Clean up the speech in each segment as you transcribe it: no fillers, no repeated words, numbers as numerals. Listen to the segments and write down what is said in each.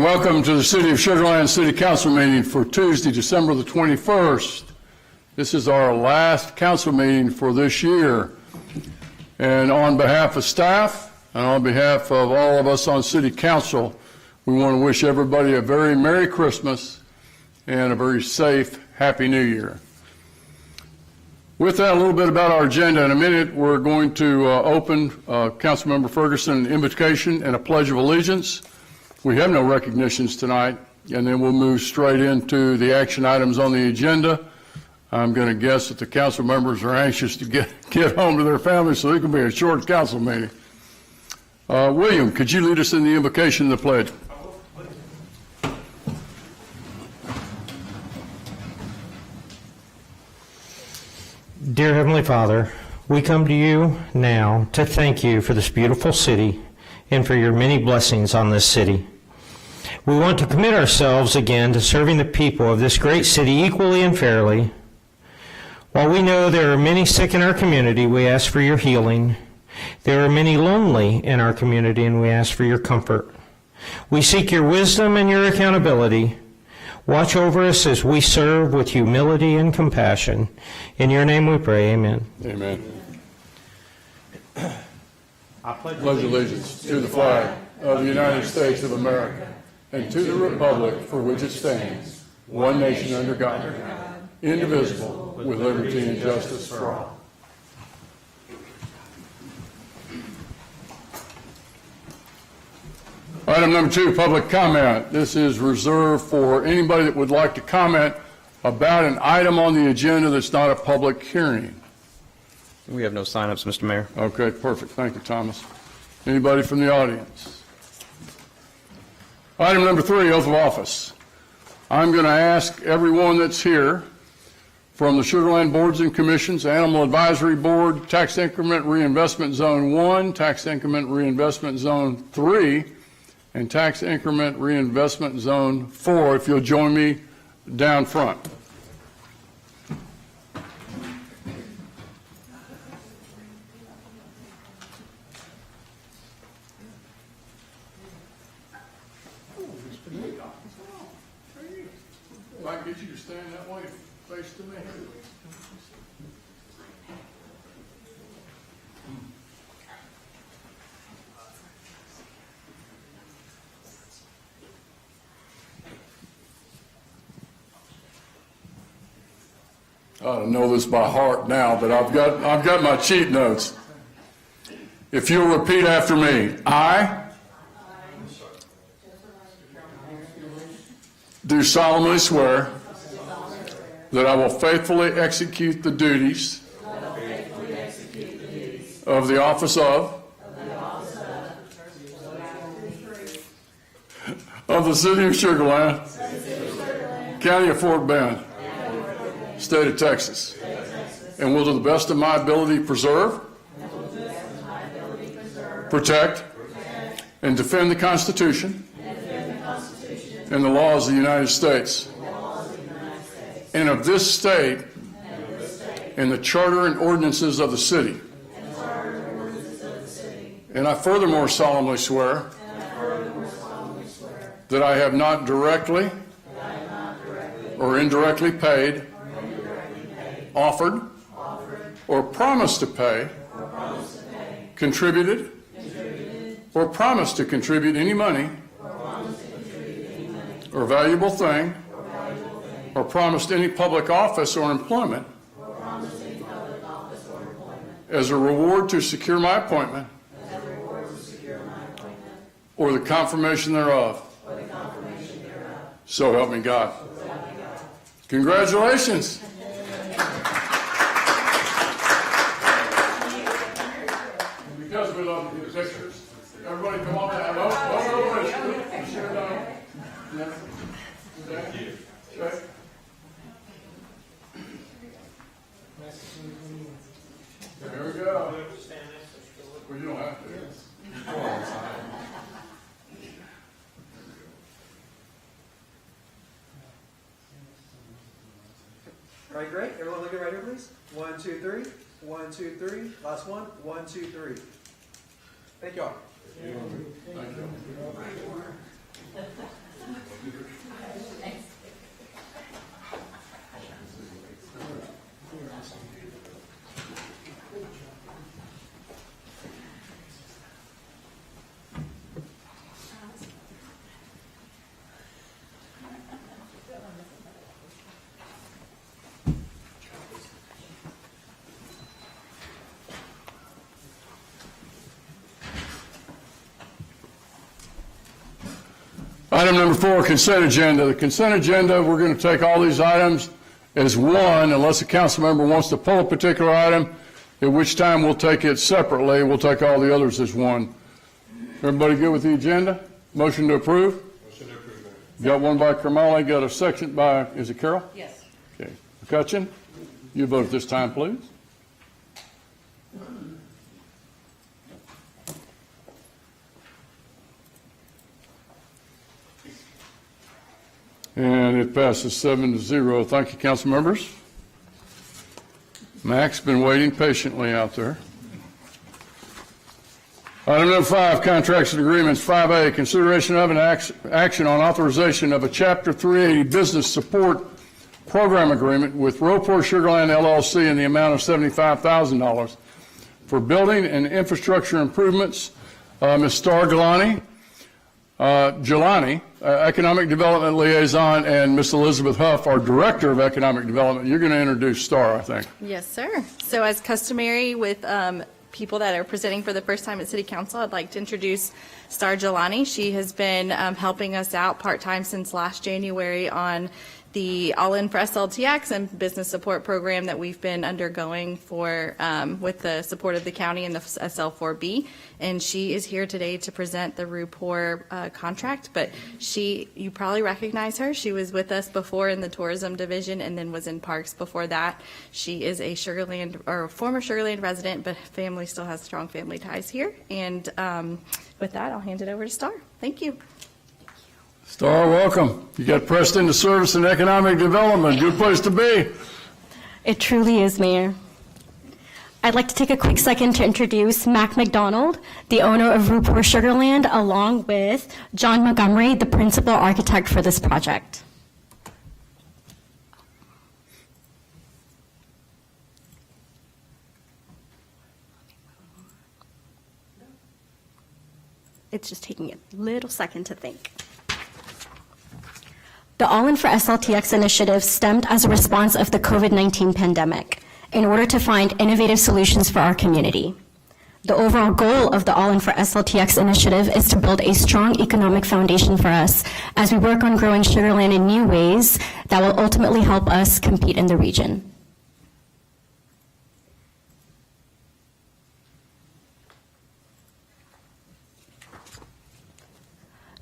morning. Welcome to the City of Sugarland City Council meeting for Tuesday, December the 21st. This is our last council meeting for this year. And on behalf of staff and on behalf of all of us on City Council, we want to wish everybody a very Merry Christmas and a very safe, Happy New Year. With that, a little bit about our agenda. In a minute, we're going to open Councilmember Ferguson an invocation and a Pledge of Allegiance. We have no recognitions tonight, and then we'll move straight into the action items on the agenda. I'm going to guess that the council members are anxious to get home to their families, so it can be a short council meeting. William, could you lead us in the invocation and the pledge? Dear Heavenly Father, we come to you now to thank you for this beautiful city and for your many blessings on this city. We want to commit ourselves again to serving the people of this great city equally and fairly. While we know there are many sick in our community, we ask for your healing. There are many lonely in our community, and we ask for your comfort. We seek your wisdom and your accountability. Watch over us as we serve with humility and compassion. In your name we pray, amen. Amen. I pledge allegiance to the flag of the United States of America and to the republic for which it stands, one nation under God, indivisible, with liberty and justice for all. Item number 2, public comment. This is reserved for anybody that would like to comment about an item on the agenda that's not a public hearing. We have no sign-ups, Mr. Mayor. Okay, perfect. Thank you, Thomas. Anybody from the audience? Item number 3, oath of office. I'm going to ask everyone that's here from the Sugarland Boards and Commissions, Animal Advisory Board, Tax Increment Reinvestment Zone 1, Tax Increment Reinvestment Zone 3, and Tax Increment Reinvestment Zone 4, if you'll join me down front. If I can get you to stand that way, face to me. I don't know this by heart now, but I've got my cheat notes. If you'll repeat after me, I do solemnly swear that I will faithfully execute the duties of the office of the City of Sugarland, County of Fort Bend, State of Texas, and will to the best of my ability preserve, protect, and defend the Constitution and the laws of the United States and of this state and the charter and ordinances of the city. And I furthermore solemnly swear that I have not directly or indirectly paid, offered, or promised to pay, contributed, or promised to contribute any money or valuable thing, or promised any public office or employment as a reward to secure my appointment or the confirmation thereof. So help me God. Congratulations. Because we love to get pictures, everybody come on down. Thank you. Okay. There we go. Well, you don't have to. All right, great. Everyone look right here, please. 1, 2, 3. 1, 2, 3. Last one. 1, 2, 3. Thank you all. Thank you. Item number 4, consent agenda. The consent agenda, we're going to take all these items as one, unless a council member wants to pull a particular item, at which time we'll take it separately. We'll take all the others as one. Everybody good with the agenda? Motion to approve? Motion to approve, Mayor. Got one by Kamali, got a second by, is it Carol? Yes. Okay. McCutcheon, you vote at this time, please. And it passes 7-0. Thank you, council members. Mac's been waiting patiently out there. Item number 5, contracts and agreements. 5A, consideration of an action on authorization of a Chapter 380 business support program agreement with Ropor Sugarland LLC in the amount of $75,000 for building and infrastructure improvements. Ms. Star Jelani, Economic Development Liaison, and Ms. Elizabeth Huff, our Director of Economic Development. You're going to introduce Star, I think. Yes, sir. So as customary with people that are presenting for the first time at City Council, I'd like to introduce Star Jelani. She has been helping us out part-time since last January on the All-In for SLTX and business support program that we've been undergoing for with the support of the county and the SL4B. And she is here today to present the RUPOR contract, but you probably recognize her. She was with us before in the tourism division and then was in parks before that. She is a Sugarland or a former Sugarland resident, but family still has strong family ties here. And with that, I'll hand it over to Star. Thank you. Star, welcome. You got pressed into service and economic development. Good place to be. It truly is, Mayor. I'd like to take a quick second to introduce Mac McDonald, the owner of Ropor Sugarland, along with John Montgomery, the principal architect for this project. It's just taking a little second to think. The All-In for SLTX initiative stemmed as a response of the COVID-19 pandemic in order to find innovative solutions for our community. The overall goal of the All-In for SLTX initiative is to build a strong economic foundation for us as we work on growing Sugarland in new ways that will ultimately help us compete in the region.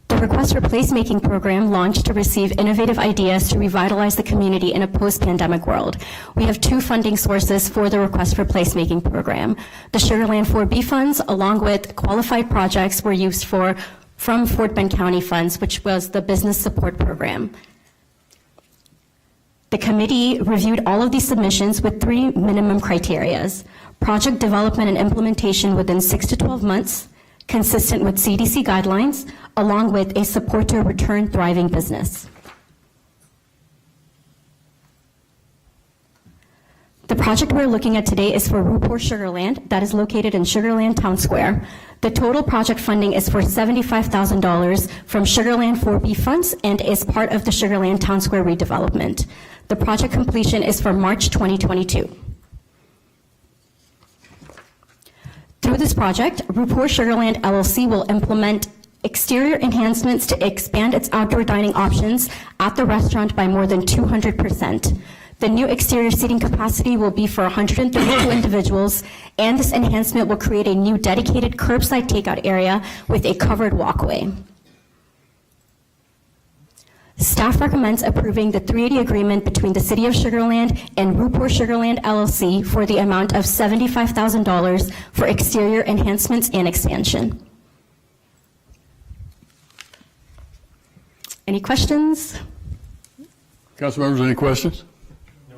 The Request for Placemaking program launched to receive innovative ideas to revitalize the community in a post-pandemic world. We have 2 funding sources for the Request for Placemaking program. The Sugarland 4B funds, along with qualified projects, were used from Fort Bend County funds, which was the business support program. The committee reviewed all of these submissions with 3 minimum criterias: project development and implementation within 6 to 12 months, consistent with CDC guidelines, along with a support to a return thriving business. The project we're looking at today is for Ropor Sugarland, that is located in Sugarland Town Square. The total project funding is for $75,000 from Sugarland 4B funds and is part of the Sugarland Town Square redevelopment. The project completion is for March 2022. Through this project, Ropor Sugarland LLC will implement exterior enhancements to expand its outdoor dining options at the restaurant by more than 200%. The new exterior seating capacity will be for 132 individuals, and this enhancement will create a new dedicated curbside takeout area with a covered walkway. Staff recommends approving the 380 agreement between the City of Sugarland and Ropor Sugarland LLC for the amount of $75,000 for exterior enhancements and expansion. Any questions? Council members, any questions? No.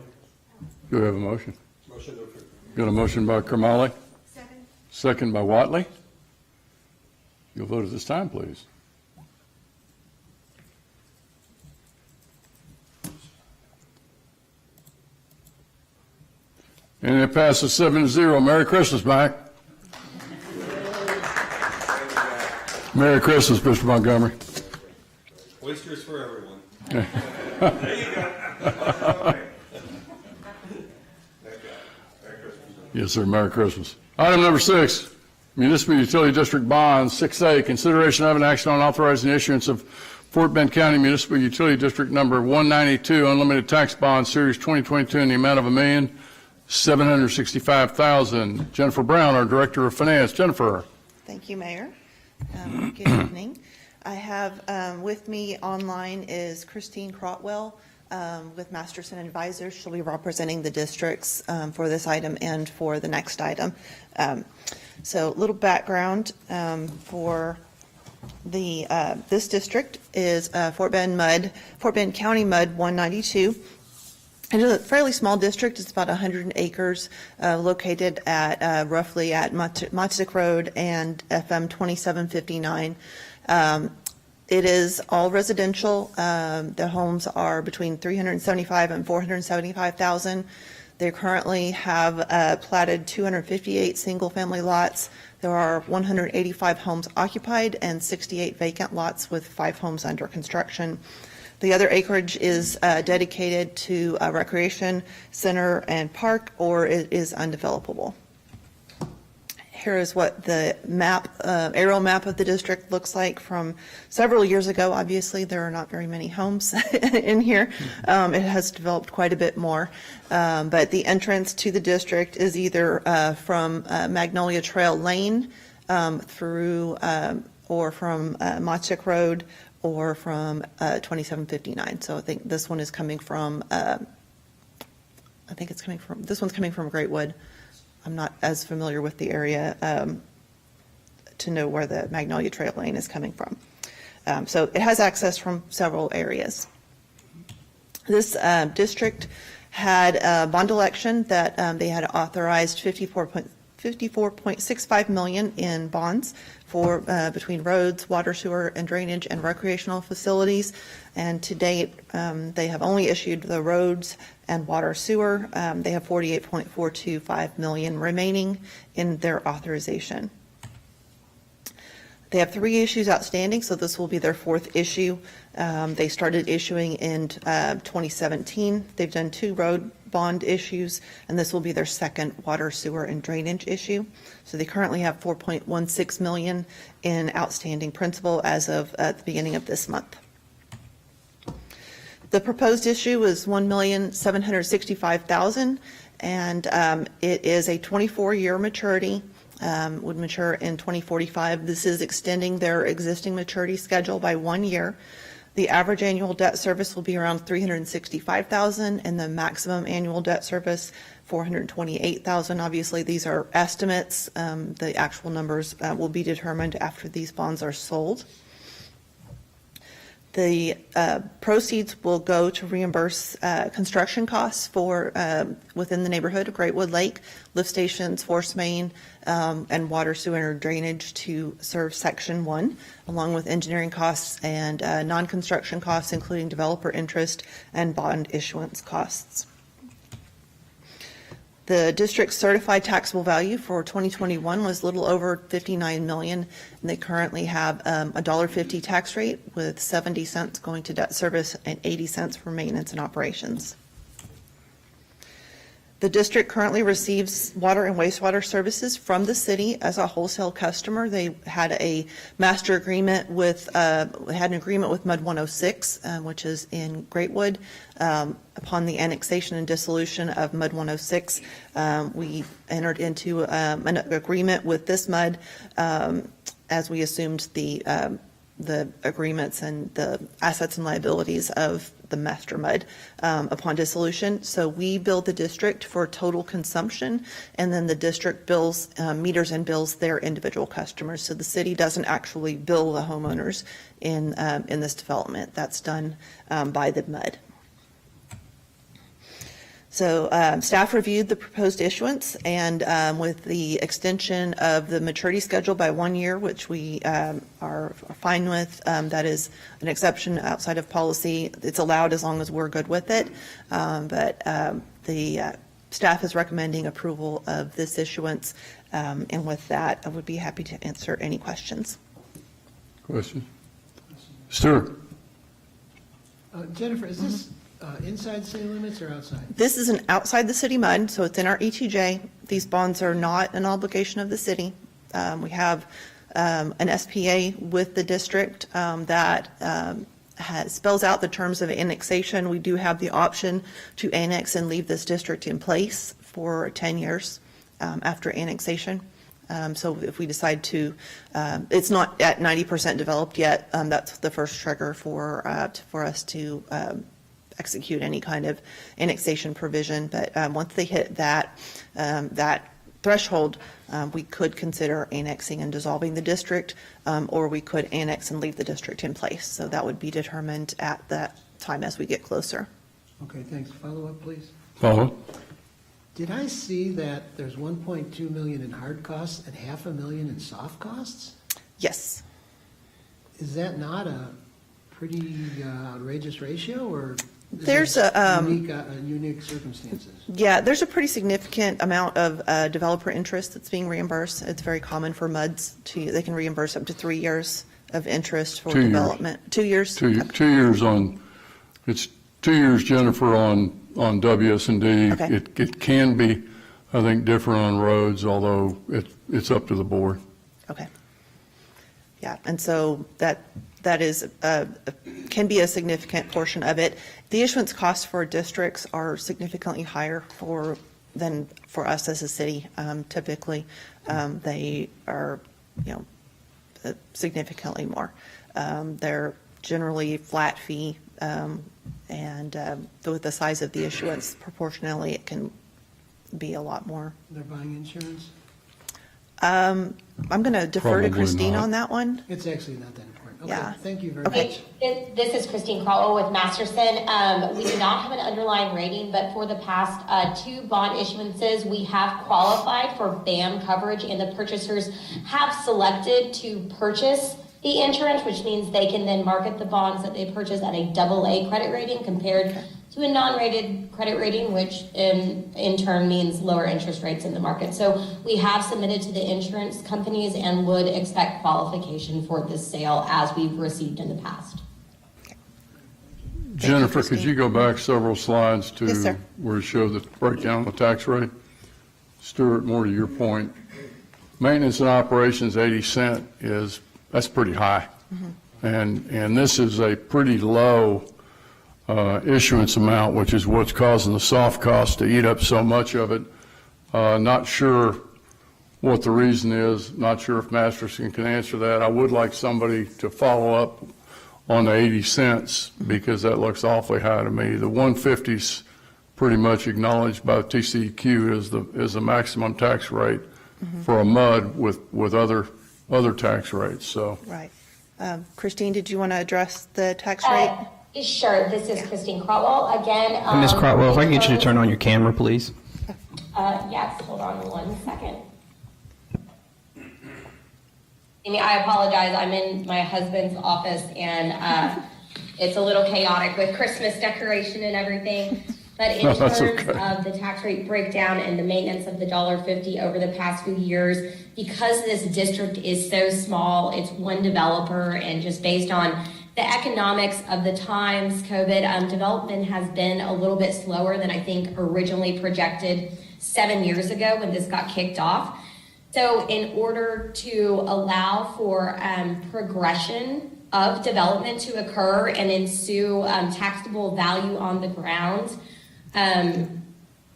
Do we have a motion? Motion to approve. Got a motion by Kamali? Second. Second by Watley. You'll vote at this time, please. And it passes 7-0. Merry Christmas, Mike. Merry Christmas, Mr. Montgomery. Oysters for everyone. Yes, sir. Merry Christmas. Item number 6, Municipal Utility District bonds. 6A, consideration of an action on authorizing the issuance of Fort Bend County Municipal Utility District number 192 unlimited tax bond series 2022 in the amount of $1,765,000. Jennifer Brown, our Director of Finance. Jennifer. Thank you, Mayor. Good evening. I have with me online is Christine Crotwell with Masterson Advisors. She'll be representing the districts for this item and for the next item. So a little background for the this district is Fort Bend County MUD 192. It is a fairly small district. It's about 100 acres located at roughly at Motsick Road and FM 2759. It is all residential. The homes are between 375 and 475,000. They currently have platted 258 single-family lots. There are 185 homes occupied and 68 vacant lots with 5 homes under construction. The other acreage is dedicated to a recreation center and park, or it is undevelopable. Here is what the map, aerial map of the district looks like from several years ago. Obviously, there are not very many homes in here. It has developed quite a bit more. But the entrance to the district is either from Magnolia Trail Lane through, or from Motsick Road, or from 2759. So I think this one is coming from, this one's coming from Greatwood. I'm not as familiar with the area to know where the Magnolia Trail Lane is coming from. So it has access from several areas. This district had a bond election that they had authorized $54.65 million in bonds for between roads, water, sewer, and drainage, and recreational facilities. And to date, they have only issued the roads and water sewer. They have $48.425 million remaining in their authorization. They have 3 issues outstanding, so this will be their 4th issue. They started issuing in 2017. They've done 2 road bond issues, and this will be their 2nd water, sewer, and drainage issue. So they currently have $4.16 million in outstanding principal as of the beginning of this month. The proposed issue is $1,765,000, and it is a 24-year maturity. Would mature in 2045. This is extending their existing maturity schedule by 1 year. The average annual debt service will be around $365,000, and the maximum annual debt service $428,000. Obviously, these are estimates. The actual numbers will be determined after these bonds are sold. The proceeds will go to reimburse construction costs for within the neighborhood of Greatwood Lake, lift stations, force main, and water, sewer, and drainage to serve Section 1, along with engineering costs and non-construction costs, including developer interest and bond issuance costs. The district's certified taxable value for 2021 was a little over $59 million, and they currently have a $1.50 tax rate with 70 cents going to debt service and 80 cents for maintenance and operations. The district currently receives water and wastewater services from the city as a wholesale customer. They had a master agreement with, MUD 106, which is in Greatwood. Upon the annexation and dissolution of MUD 106, we entered into an agreement with this MUD as we assumed the agreements and the assets and liabilities of the master MUD upon dissolution. So we bill the district for total consumption, and then the district bills, meters and bills their individual customers. So the city doesn't actually bill the homeowners in this development. That's done by the MUD. So staff reviewed the proposed issuance, and with the extension of the maturity schedule by 1 year, which we are fine with, that is an exception outside of policy. It's allowed as long as we're good with it, but the staff is recommending approval of this issuance, and with that, I would be happy to answer any questions. Questions? Stuart. Jennifer, is this inside city limits or outside? This is an outside the city MUD, so it's in our ETJ. These bonds are not an obligation of the city. We have an SPA with the district that spells out the terms of annexation. We do have the option to annex and leave this district in place for 10 years after annexation. So if we decide to, it's not at 90% developed yet, that's the first trigger for us to execute any kind of annexation provision. But once they hit that threshold, we could consider annexing and dissolving the district, or we could annex and leave the district in place. So that would be determined at that time as we get closer. Okay, thanks. Follow up, please. Follow? Did I see that there's 1.2 million in hard costs and $500,000 in soft costs? Yes. Is that not a pretty outrageous ratio, or is There's it a, unique circumstances? Yeah, there's a pretty significant amount of developer interest that's being reimbursed. It's very common for MUDs they can reimburse up to 3 years of interest for 2 years. development. 2 years? 2 years on, it's 2 years, Jennifer, on WS&D. Okay. It can be, I think, different on roads, although it's up to the board. Okay. Yeah, and so that is, can be a significant portion of it. The issuance costs for districts are significantly higher than for us as a city. Typically, they are, significantly more. They're generally flat fee, and with the size of the issuance, proportionally, it can be a lot more. They're buying insurance? I'm going to defer to Probably Christine not. on that one. It's actually not that important. Okay, Yeah. thank you very Okay. much. This is Christine Crowell with Masterson. We do not have an underlying rating, but for the past 2 bond issuances, we have qualified for BAM coverage, and the purchasers have selected to purchase the insurance, which means they can then market the bonds that they purchase at a AA credit rating compared to a non-rated credit rating, which in turn means lower interest rates in the market. So we have submitted to the insurance companies and would expect qualification for this sale as we've received in the past. Jennifer, could Christine. you go back several slides to Yes, sir. where it showed the breakdown of the tax rate? Stuart, more to your point, maintenance and operations, 80 cent that's pretty high. And this is a pretty low issuance amount, which is what's causing the soft cost to eat up so much of it. Not sure what the reason is, not sure if Masterson can answer that. I would like somebody to follow up on the 80 cents because that looks awfully high to me. The 150's pretty much acknowledged by TCEQ as the maximum tax rate for a MUD with other tax rates, so. Right. Christine, did you want to address the tax rate? Sure, this is Christine Crowell again. Ms. Crotwell, if I can get you to turn on your camera, please. Yes, hold on 1 second. Amy, I apologize. I'm in my husband's office and it's a little chaotic with Christmas decoration and everything. But in That's terms okay. of the tax rate breakdown and the maintenance of the $1.50 over the past few years, because this district is so small, it's one developer, and just based on the economics of the times, COVID, development has been a little bit slower than I think originally projected 7 years ago when this got kicked off. So in order to allow for progression of development to occur and ensue taxable value on the ground,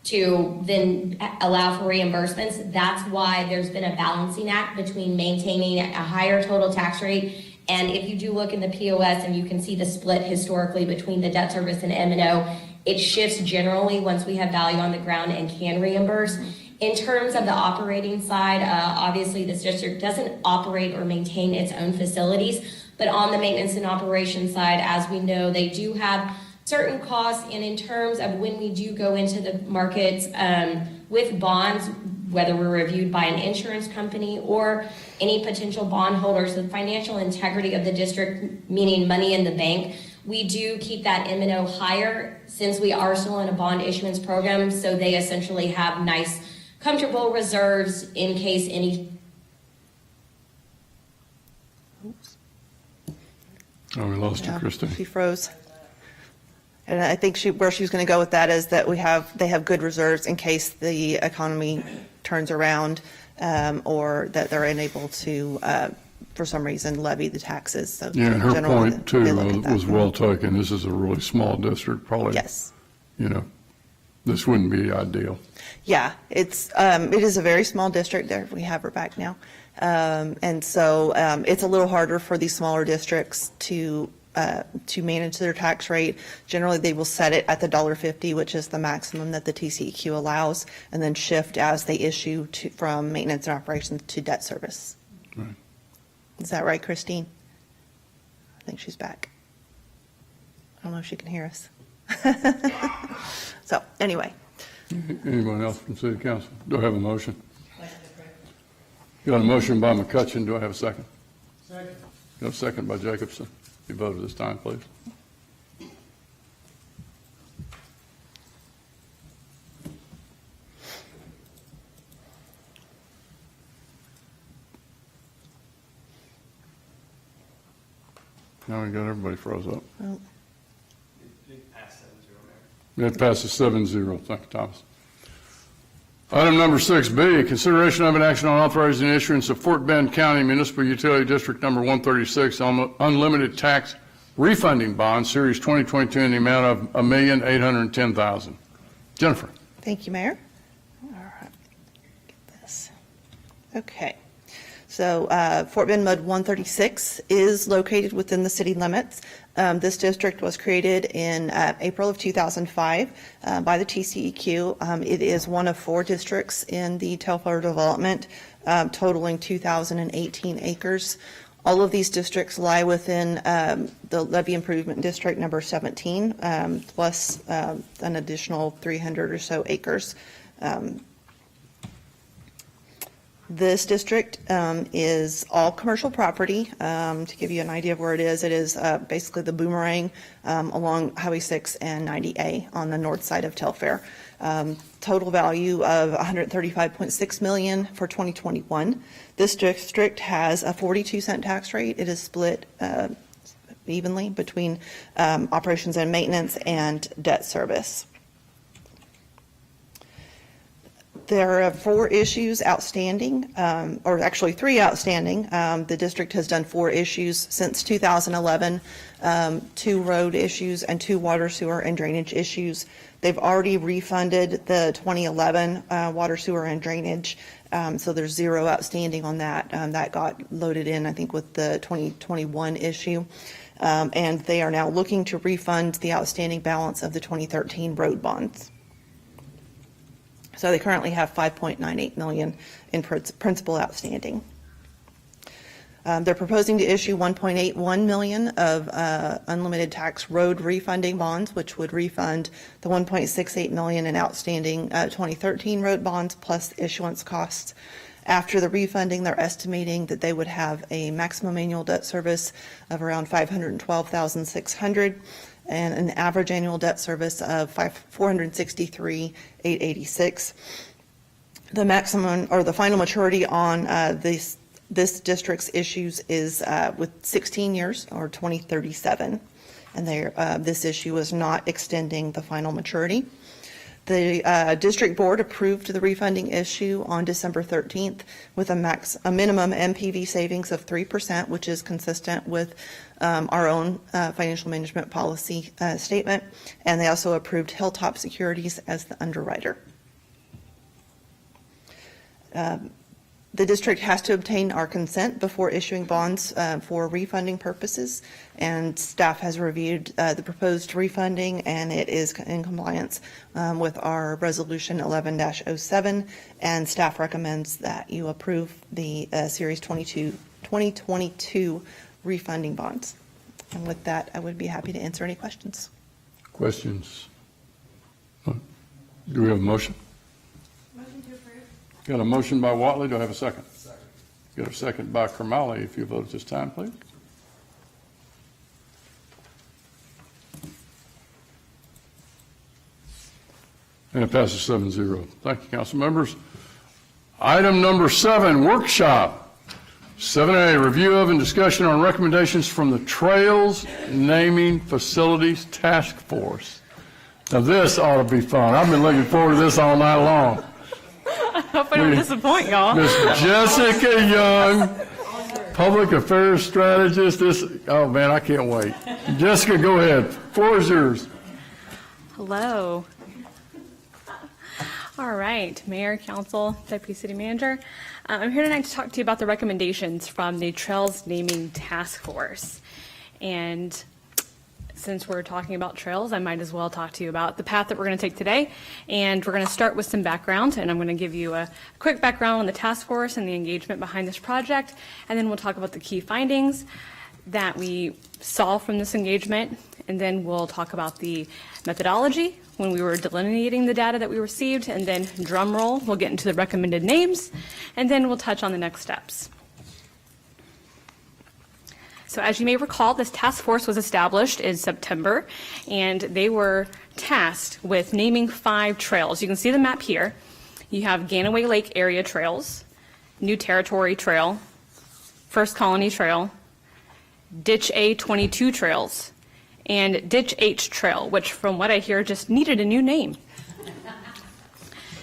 to then allow for reimbursements, that's why there's been a balancing act between maintaining a higher total tax rate. And if you do look in the POS and you can see the split historically between the debt service and M&O, it shifts generally once we have value on the ground and can reimburse. In terms of the operating side, obviously this district doesn't operate or maintain its own facilities, but on the maintenance and operations side, as we know, they do have certain costs. And in terms of when we do go into the markets with bonds, whether we're reviewed by an insurance company or any potential bondholders, the financial integrity of the district, meaning money in the bank, we do keep that M&O higher since we are still in a bond issuance program. So they essentially have nice, comfortable reserves in case any. Oh, we lost you, Yeah, Kristen. She froze. And I think where she was going to go with that is that they have good reserves in case the economy turns around or that they're unable to, for some reason, levy the taxes. So Yeah, and her generally, point they look too at that. was well taken. This is a really small district, probably. Yes. You know, this wouldn't be ideal. Yeah, it is a very small district. There, we have her back now. And so it's a little harder for these smaller districts to manage their tax rate. Generally, they will set it at the $1.50, which is the maximum that the TCEQ allows, and then shift as they issue from maintenance and operations to debt service. Right. Is that right, Christine? I think she's back. I don't know if she can hear us. So anyway. Anyone else from City Council? Do I have a motion? Got a motion by McCutcheon. Do I have a second? Second. Got a second by Jacobson. You vote at this time, please. Now we got everybody froze up. Well, That passes 7-0. Thank you, Thomas. Item number 6B, consideration of an action on authorizing the issuance of Fort Bend County Municipal Utility District Number 136 unlimited tax refunding bond, Series 2022, in the amount of $1,810,000. Jennifer. Thank you, Mayor. All right, get this. Okay. So Fort Bend Mud 136 is located within the city limits. This district was created in April of 2005 by the TCEQ. It is one of 4 districts in the Telfair development, totaling 2,018 acres. All of these districts lie within the levy improvement district number 17, plus an additional 300 or so acres. This district is all commercial property. To give you an idea of where it is basically the boomerang along Highway 6 and 90A on the north side of Telfair. Total value of $135.6 million for 2021. This district has a 42-cent tax rate. It is split evenly between operations and maintenance and debt service. There are 4 issues outstanding, or actually 3 outstanding. The district has done 4 issues since 2011, 2 road issues and 2 water, sewer, and drainage issues. They've already refunded the 2011 water, sewer, and drainage, so there's 0 outstanding on that. That got loaded in, I think, with the 2021 issue. And they are now looking to refund the outstanding balance of the 2013 road bonds. So they currently have $5.98 million in principal outstanding. They're proposing to issue $1.81 million of unlimited tax road refunding bonds, which would refund the $1.68 million in outstanding 2013 road bonds plus issuance costs. After the refunding, they're estimating that they would have a maximum annual debt service of around $512,600. And an average annual debt service of $463,886. The maximum or the final maturity on this district's issues is with 16 years or 2037, and this issue is not extending the final maturity. The district board approved the refunding issue on December 13th with a minimum MPV savings of 3%, which is consistent with our own financial management policy statement. And they also approved Hilltop Securities as the underwriter. The district has to obtain our consent before issuing bonds for refunding purposes, and staff has reviewed the proposed refunding, and it is in compliance with our Resolution 11-07, and staff recommends that you approve the Series 2022 refunding bonds. And with that, I would be happy to answer any questions. Questions? Do we have a motion? Got a motion by Watley. Do I have a second? Second. Got a second by Kermally. If you vote at this time, please. And it passes 7-0. Thank you, council members. Item number 7, workshop. 7A, review of and discussion on recommendations from the Trails Naming Facilities Task Force. Now this ought to be fun. I've been looking forward to this all night long. Hope I don't disappoint y'all. Miss Jessica Young, Public Affairs Strategist. Oh man, I can't wait. Jessica, go ahead. Floor is yours. Hello. All right, Mayor, Council, Deputy City Manager. I'm here tonight to talk to you about the recommendations from the Trails Naming Task Force. And since we're talking about trails, I might as well talk to you about the path that we're going to take today. And we're going to start with some background, and I'm going to give you a quick background on the task force and the engagement behind this project. And then we'll talk about the key findings that we saw from this engagement. And then we'll talk about the methodology when we were delineating the data that we received. And then drum roll, we'll get into the recommended names. And then we'll touch on the next steps. So as you may recall, this task force was established in September, and they were tasked with naming 5 trails. You can see the map here. You have Genoa Lake Area Trails, New Territory Trail, First Colony Trail, Ditch A22 Trails, and Ditch H Trail, which from what I hear just needed a new name.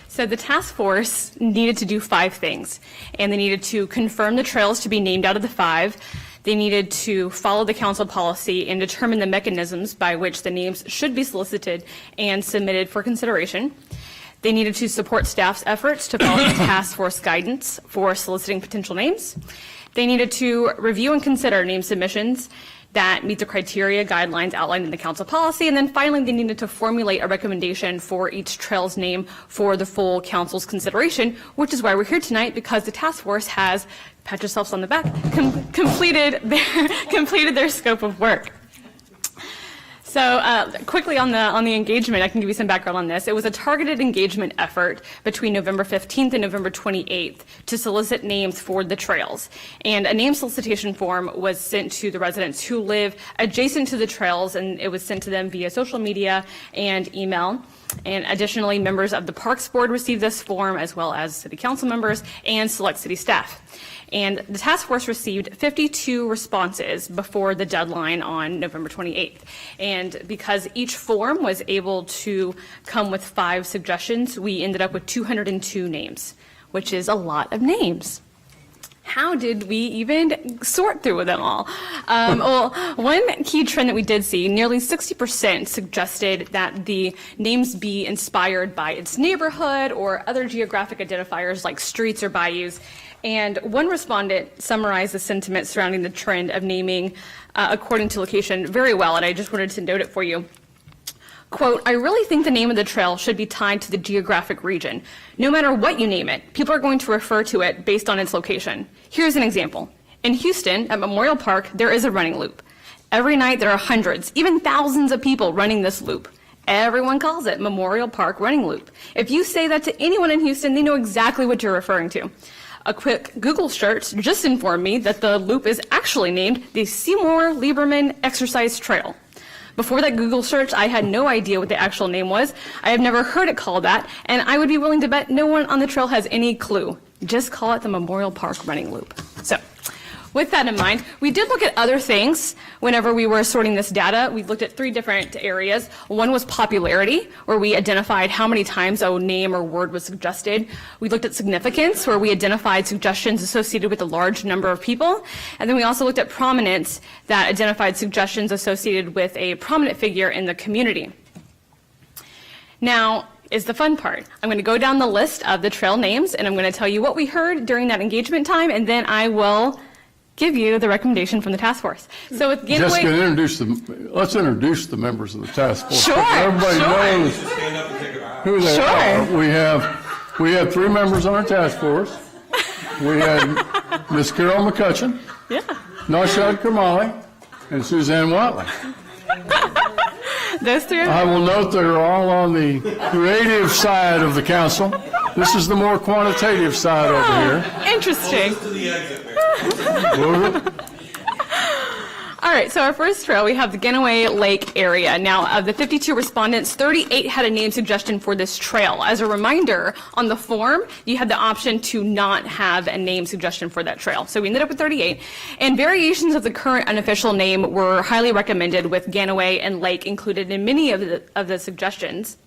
So the task force needed to do 5 things, and they needed to confirm the trails to be named out of the 5. They needed to follow the council policy and determine the mechanisms by which the names should be solicited and submitted for consideration. They needed to support staff's efforts to follow the task force guidance for soliciting potential names. They needed to review and consider name submissions that meet the criteria guidelines outlined in the council policy. And then finally, they needed to formulate a recommendation for each trail's name for the full council's consideration, which is why we're here tonight, because the task force has, pat yourselves on the back, completed their scope of work. So quickly on the engagement, I can give you some background on this. It was a targeted engagement effort between November 15th and November 28th to solicit names for the trails. And a name solicitation form was sent to the residents who live adjacent to the trails, and it was sent to them via social media and email. And additionally, members of the Parks Board received this form, as well as city council members and select city staff. And the task force received 52 responses before the deadline on November 28th. And because each form was able to come with 5 suggestions, we ended up with 202 names, which is a lot of names. How did we even sort through them all? Well, one key trend that we did see, nearly 60% suggested that the names be inspired by its neighborhood or other geographic identifiers like streets or bayous. And one respondent summarized the sentiment surrounding the trend of naming according to location very well, and I just wanted to note it for you. Quote, I really think the name of the trail should be tied to the geographic region. No matter what you name it, people are going to refer to it based on its location. Here's an example. In Houston, at Memorial Park, there is a running loop. Every night there are hundreds, even thousands of people running this loop. Everyone calls it Memorial Park Running Loop. If you say that to anyone in Houston, they know exactly what you're referring to. A quick Google search just informed me that the loop is actually named the Seymour Lieberman Exercise Trail. Before that Google search, I had no idea what the actual name was. I have never heard it called that, and I would be willing to bet no one on the trail has any clue. Just call it the Memorial Park Running Loop. So, with that in mind, we did look at other things whenever we were sorting this data. We looked at 3 different areas. One was popularity, where we identified how many times a name or word was suggested. We looked at significance, where we identified suggestions associated with a large number of people. And then we also looked at prominence, that identified suggestions associated with a prominent figure in the community. Now is the fun part. I'm going to go down the list of the trail names, and I'm going to tell you what we heard during that engagement time, and then I will give you the recommendation from the task force. So with Genoa, let's introduce the members of the task force. Sure, Everybody knows Stand up and take a bow. who they are. We have 3 members on our task force. We had Miss Carol McCutcheon, Naushad Kamali, and Suzanne Watley. those 3 I will note they're all on the creative side of the council. This is the more quantitative side over here. Interesting. To the exit, Mayor. All right, so our first trail, we have the Genoa Lake area. Now, of the 52 respondents, 38 had a name suggestion for this trail. As a reminder, on the form, you had the option to not have a name suggestion for that trail. So we ended up with 38. And variations of the current unofficial name were highly recommended, with Genoa and Lake included in many of the suggestions.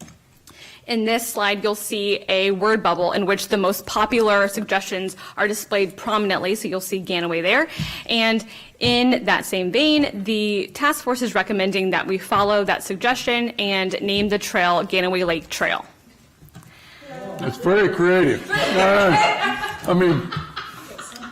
In this slide, you'll see a word bubble in which the most popular suggestions are displayed prominently, so you'll see Genoa there. And in that same vein, the task force is recommending that we follow that suggestion and name the trail Genoa Lake Trail. It's very creative. I mean,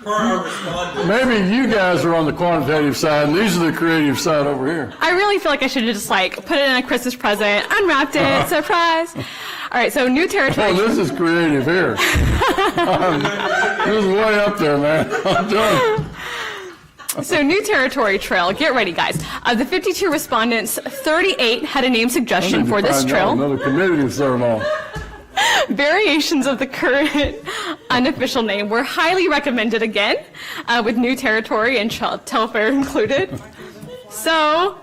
Per our respondent. maybe you guys are on the quantitative side, and these are the creative side over here. I really feel like I should have just put it in a Christmas present, unwrapped it, surprise. All right, so new territory. Oh, this is creative here. This is way up there, man. I'm done. So new territory trail, get ready, guys. Of the 52 respondents, 38 had a name suggestion for this trail. Another committee to serve on. Variations of the current unofficial name were highly recommended again, with new territory and Telfair included. So,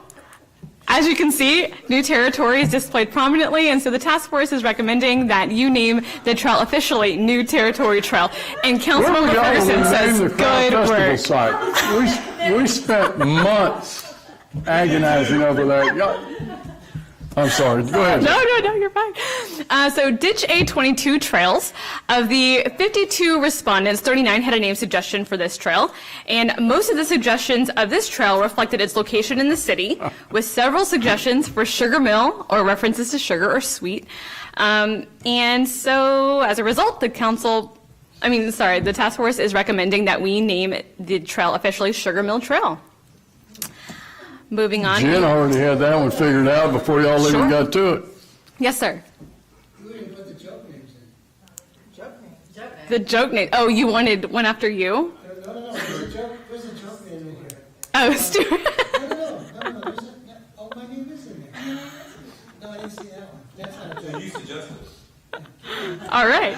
as you can see, new territory is displayed prominently, and so the task force is recommending that you name the trail officially New Territory Trail. And Councilmember Ferguson says, good work. Site. We spent months agonizing over that. I'm sorry, go ahead. No, you're fine. So Ditch A22 trails. Of the 52 respondents, 39 had a name suggestion for this trail. And most of the suggestions of this trail reflected its location in the city, with several suggestions for sugar mill or references to sugar or sweet. And so as a result, the task force is recommending that we name the trail officially Sugar Mill Trail. Moving on. Jen already had that one figured out before y'all even Sure. got to it. Yes, sir. You didn't put the joke names in. The joke name. Oh, you wanted one after you? No, there's a joke name in here. Oh, Stuart. No, my name is in there. No, I didn't see that one. That's not a joke. You suggested it. All right.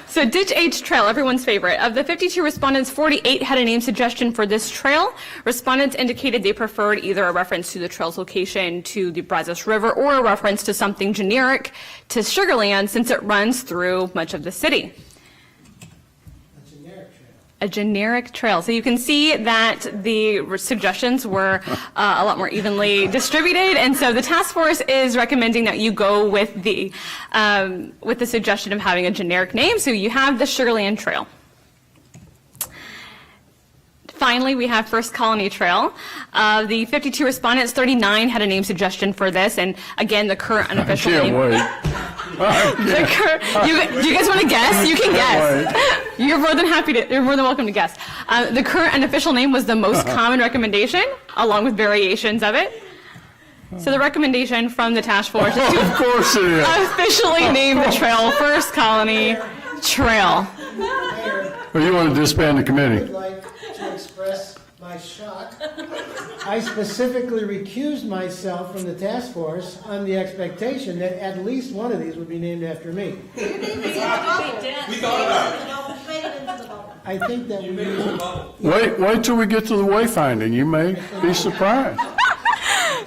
So Ditch H Trail, everyone's favorite. Of the 52 respondents, 48 had a name suggestion for this trail. Respondents indicated they preferred either a reference to the trail's location to the Brazos River or a reference to something generic to Sugarland since it runs through much of the city. A generic trail. So you can see that the suggestions were a lot more evenly distributed, and so the task force is recommending that you go with the suggestion of having a generic name. So you have the Sugarland Trail. Finally, we have First Colony Trail. The 52 respondents, 39 had a name suggestion for this, and again, the current unofficial Can't name. wait. You guys want to guess? You can guess. You're more than welcome to guess. The current unofficial name was the most common recommendation, along with variations of it. So the recommendation from the task force is to Of course it is. officially name the trail First Colony Trail. Well, you want to disband the committee. I'd like to express my shock. I specifically recused myself from the task force on the expectation that at least one of these would be named after me. We thought about it. I think that we Wait till we get to the wayfinding. You may be surprised.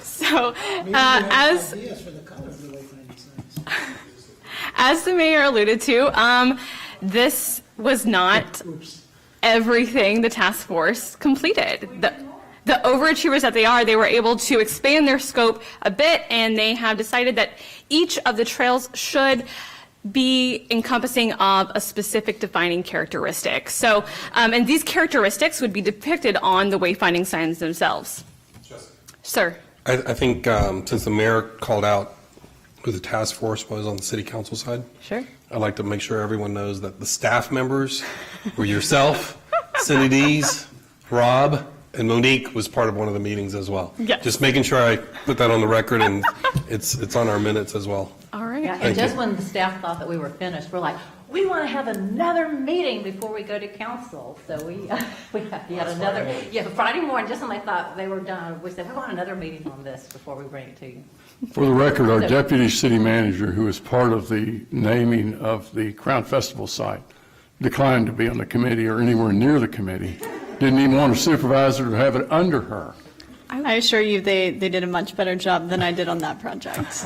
So maybe have as ideas for the color of the wayfinding signs. as the mayor alluded to, this was not everything the task force completed. The overachievers that they are, they were able to expand their scope a bit, and they have decided that each of the trails should be encompassing of a specific defining characteristic. So, and these characteristics would be depicted on the wayfinding signs themselves. Sir. I think since the mayor called out who the task force was on the city council side, Sure. I'd like to make sure everyone knows that the staff members were yourself, Cindy Dees, Rob, and Monique was part of one of the meetings as well. Yes. Just making sure I put that on the record, and it's on our minutes as well. All right. Yeah, Thank and just you. when the staff thought that we were finished, we're like, we want to have another meeting before we go to council. So we had another, Friday morning, just when I thought they were done, we said, we want another meeting on this before we bring it to you. For the record, our deputy city manager, who is part of the naming of the Crown Festival site, declined to be on the committee or anywhere near the committee. Didn't even want a supervisor to have it under her. I assure you, they did a much better job than I did on that project.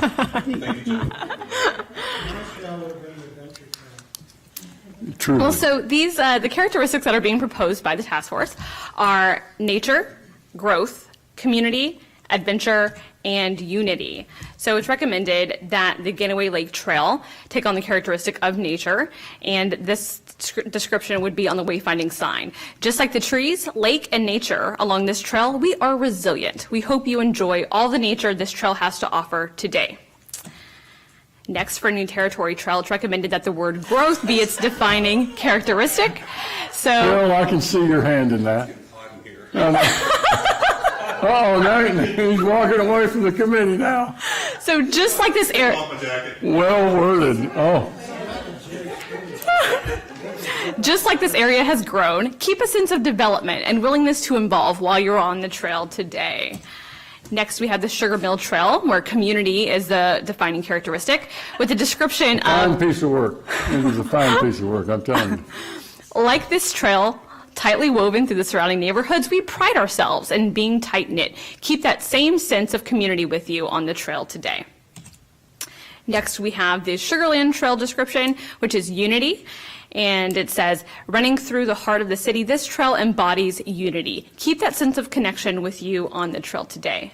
Truly. Well, so these, the characteristics that are being proposed by the task force are nature, growth, community, adventure, and unity. So it's recommended that the Genoa Lake Trail take on the characteristic of nature, and this description would be on the wayfinding sign. Just like the trees, lake, and nature along this trail, we are resilient. We hope you enjoy all the nature this trail has to offer today. Next, for New Territory Trail, it's recommended that the word growth be its defining characteristic. So, Well, I can see your hand in that. Oh, now he's walking away from the committee now. so just like this area, Well worded. Oh, just like this area has grown, keep a sense of development and willingness to evolve while you're on the trail today. Next, we have the Sugar Mill Trail, where community is the defining characteristic, with a description fine of, piece of work. It was a fine piece of work, I'm telling you. like this trail, tightly woven through the surrounding neighborhoods, we pride ourselves in being tight-knit. Keep that same sense of community with you on the trail today. Next, we have the Sugarland Trail description, which is unity. And it says, running through the heart of the city, this trail embodies unity. Keep that sense of connection with you on the trail today.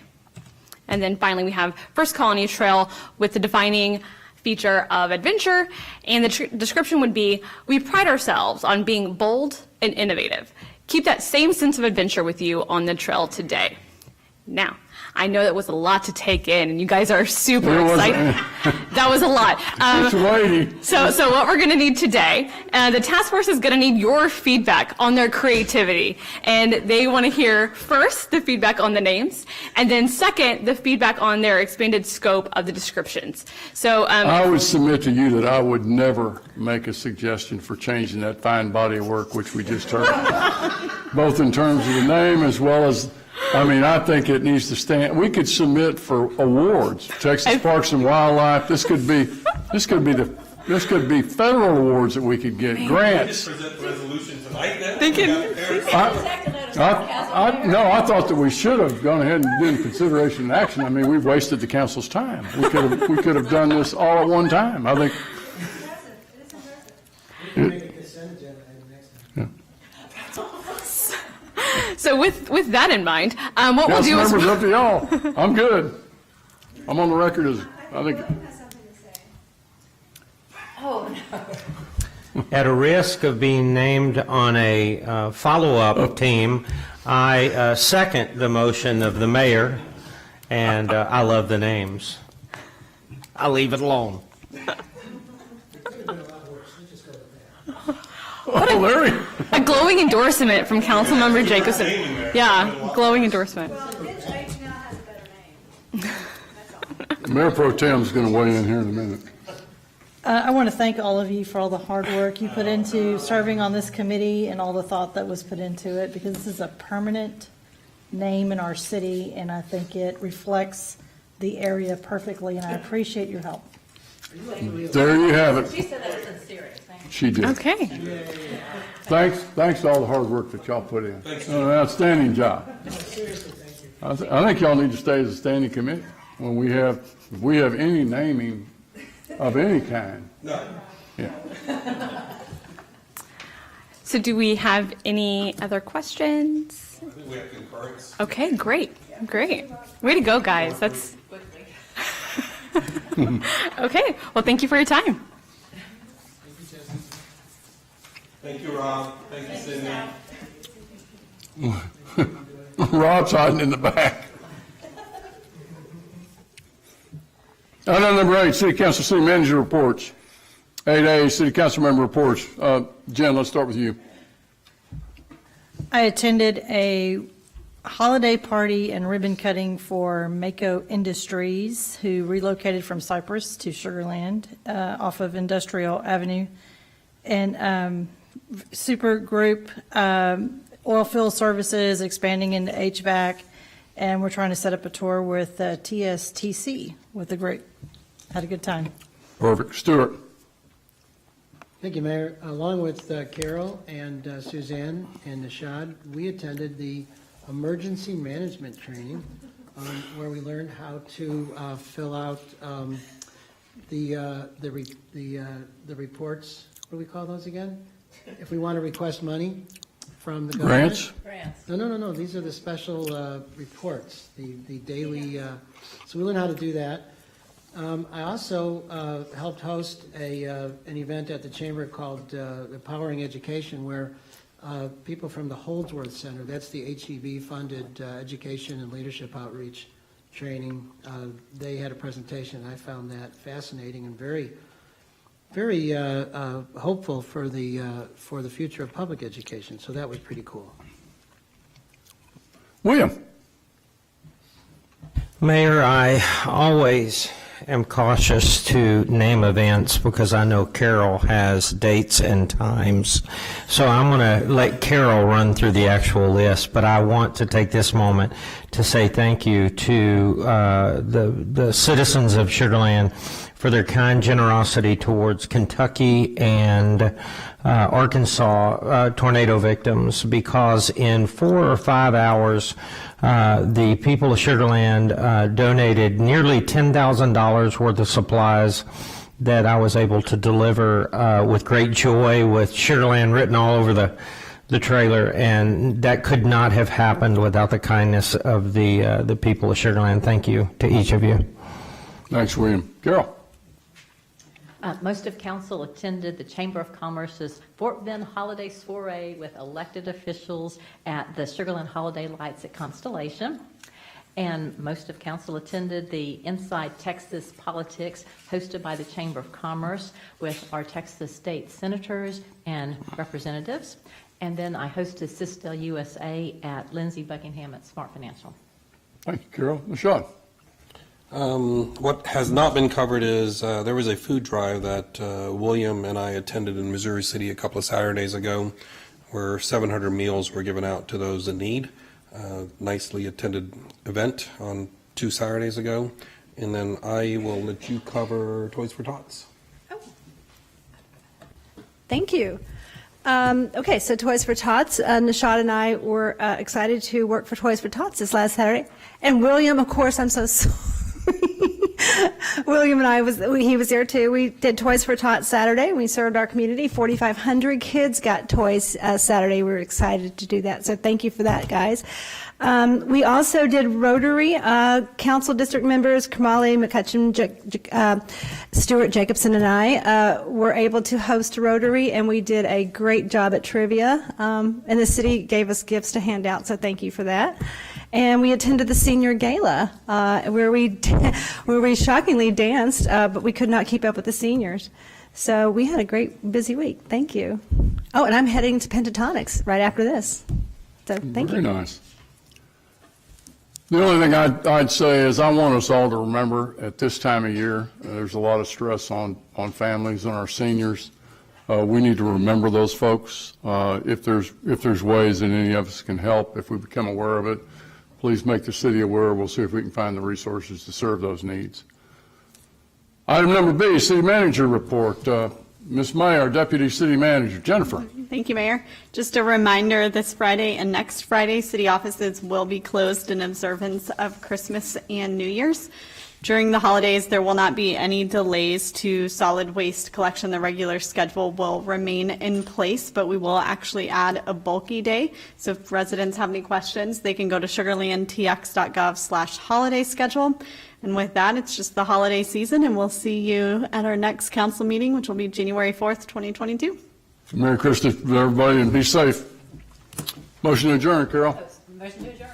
And then finally, we have First Colony Trail with the defining feature of adventure. And the description would be, we pride ourselves on being bold and innovative. Keep that same sense of adventure with you on the trail today. Now, I know that was a lot to take in, and you guys are super excited. That was a lot. It's weighty. So what we're going to need today, the task force is going to need your feedback on their creativity. And they want to hear, first, the feedback on the names, and then second, the feedback on their expanded scope of the descriptions. So I would submit to you that I would never make a suggestion for changing that fine body of work which we just heard, both in terms of the name as well as, I think it needs to stand. We could submit for awards, Texas Parks and Wildlife. This could be federal awards that we could get, grants. Present the resolution tonight then? I thought that we should have gone ahead and done consideration and action. We've wasted the council's time. We could have done this all at one time. I think. Make a consent agenda item next time. So with that in mind, what we'll do is... Members, up to y'all. I'm good. I'm on the record as, I think. At a risk of being named on a follow-up team, I second the motion of the mayor, and I love the names. I'll leave it alone. Larry. A glowing endorsement from Councilmember Jacobson. Yeah, glowing endorsement. Mayor Pro Tem's going to weigh in here in a minute. I want to thank all of you for all the hard work you put into serving on this committee and all the thought that was put into it, because this is a permanent name in our city, and I think it reflects the area perfectly, and I appreciate your help. There you have it. She said that was serious. She did. Okay. Thanks to all the hard work that y'all put in. An outstanding job. I think y'all need to stay as a standing committee when we have any naming of any kind. No. Yeah. So do we have any other questions? I think we have concurrence. Okay, great. Way to go, guys. That's... Okay, well, thank you for your time. Thank you, Rob. Thank you, Cindy. Rob's hiding in the back. Item number 8, City Council City Manager reports. 8A, City Council Member reports. Jen, let's start with you. I attended a holiday party and ribbon cutting for Mako Industries, who relocated from Cypress to Sugarland off of Industrial Avenue. And super group, oil field services, expanding into HVAC, and we're trying to set up a tour with TSTC with the group. Had a good time. Perfect. Stuart. Thank you, Mayor. Along with Carol and Suzanne and Nishad, we attended the emergency management training where we learned how to fill out the reports. What do we call those again? If we want to request money, from the government. Grants? No. These are the special reports, the daily, so we learned how to do that. I also helped host an event at the Chamber called Empowering Education, where people from the Holdsworth Center, that's the HEB-funded education and leadership outreach training, they had a presentation. I found that fascinating and very hopeful for the future of public education, so that was pretty cool. William? Mayor, I always am cautious to name events because I know Carol has dates and times. So I'm going to let Carol run through the actual list, but I want to take this moment to say thank you to the citizens of Sugarland for their kind generosity towards Kentucky and Arkansas tornado victims, because in 4 or 5 hours, the people of Sugarland donated nearly $10,000 worth of supplies that I was able to deliver with great joy, with Sugarland written all over the trailer, and that could not have happened without the kindness of the people of Sugarland. Thank you to each of you. Thanks, William. Carol? Most of council attended the Chamber of Commerce's Fort Bend Holiday Soiree with elected officials at the Sugarland Holiday Lights at Constellation. And most of council attended the Inside Texas Politics hosted by the Chamber of Commerce with our Texas state senators and representatives. And then I hosted Sistel USA at Lindsay Buckingham at Smart Financial. Thank you, Carol. Michelle? What has not been covered is there was a food drive that William and I attended in Missouri City a couple of Saturdays ago, where 700 meals were given out to those in need. Nicely attended event on 2 Saturdays ago. And then I will let you cover Toys for Tots. Thank you. Okay, so Toys for Tots. Nishad and I were excited to work for Toys for Tots this last Saturday. And William, of course, I'm so sorry. William and I, he was there too. We did Toys for Tots Saturday. We served our community. 4,500 kids got toys Saturday. We were excited to do that. So thank you for that, guys. We also did Rotary. Council district members, Kamali McCutcheon, Stuart Jacobson, and I were able to host Rotary, and we did a great job at trivia. And the city gave us gifts to hand out, so thank you for that. And we attended the senior gala, where we shockingly danced, but we could not keep up with the seniors. So we had a great, busy week. Thank you. Oh, and I'm heading to Pentatonics right after this. So thank you. Very nice. The only thing I'd say is I want us all to remember at this time of year, there's a lot of stress on families and our seniors. We need to remember those folks. If there's ways that any of us can help, if we become aware of it, please make the city aware. We'll see if we can find the resources to serve those needs. Item number B, City Manager Report. Ms. May, our Deputy City Manager. Jennifer. Thank you, Mayor. Just a reminder, this Friday and next Friday, city offices will be closed in observance of Christmas and New Year's. During the holidays, there will not be any delays to solid waste collection. The regular schedule will remain in place, but we will actually add a bulky day. So if residents have any questions, they can go to sugarlandtx.gov/holiday schedule. And with that, it's just the holiday season, and we'll see you at our next council meeting, which will be January 4th, 2022. Merry Christmas to everybody and be safe. Motion to adjourn, Carol. Motion to adjourn.